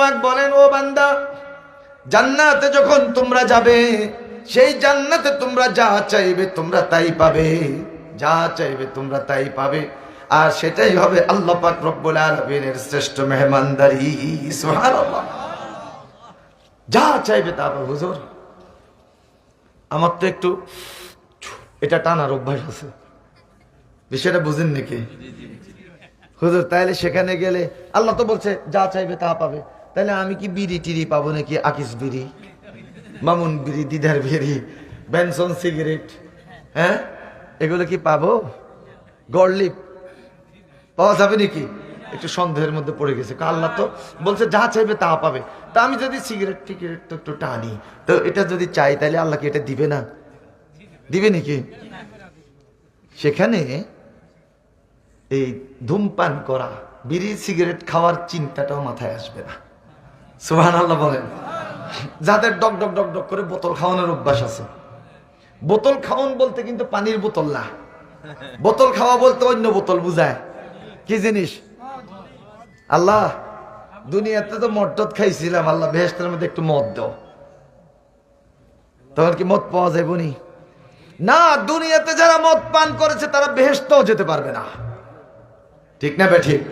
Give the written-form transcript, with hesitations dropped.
পাক বলেন, ও বান্দা, জান্নাতে যখন তোমরা যাবে, সেই জান্নাতে তোমরা যা চাইবে তোমরা তাই পাবে, যা চাইবে তোমরা তাই পাবে। আর সেটাই হবে আল্লাহ পাক রব্বুল আলামিনের শ্রেষ্ঠ মেহমানদারি। সুবহানাল্লাহ। যা চাইবে তা পাবে। হুজুর, আমার তো একটু এটা টানার অভ্যাস আছে, বিষয়টা বুঝেন নাকি? হুজুর, তাইলে সেখানে গেলে আল্লাহ তো বলছে যা চাইবে তা পাবে, তাহলে আমি কি বিড়ি টিড়ি পাবো নাকি? আকিস বিড়ি, মামুন বিড়ি, দিদার বিড়ি, বেনসন সিগারেট, হ্যাঁ, এগুলো কি পাবো? গড়লিপ পাওয়া যাবে নাকি? একটু সন্দেহের মধ্যে পড়ে গেছে। আল্লাহ তো বলছে যা চাইবে তা পাবে, তা আমি যদি সিগারেট টিগারেট তো একটু টানি, তো এটা যদি চাই তাহলে আল্লাহ কি এটা দিবে না? দিবে নাকি? সেখানে এই ধূমপান করা, বিড়ি সিগারেট খাওয়ার চিন্তাটাও মাথায় আসবে না। সুবহানাল্লাহ বলেন। যাদের ডক ডক ডক ডক করে বোতল খাওয়ানোর অভ্যাস আছে, বোতল খাওয়ান বলতে কিন্তু পানির বোতল না, বোতল খাওয়া বলতে অন্য বোতল বুঝায়। কি জিনিস? আল্লাহ, দুনিয়াতে তো মদ টদ খাইছিলাম, আল্লাহ বেহেশতের মধ্যে একটু মদ দাও, তখন কি মদ পাওয়া যাবে না? দুনিয়াতে যারা মদ পান করেছে তারা বেহেশতেও যেতে পারবে না। ঠিক না বে ঠিক?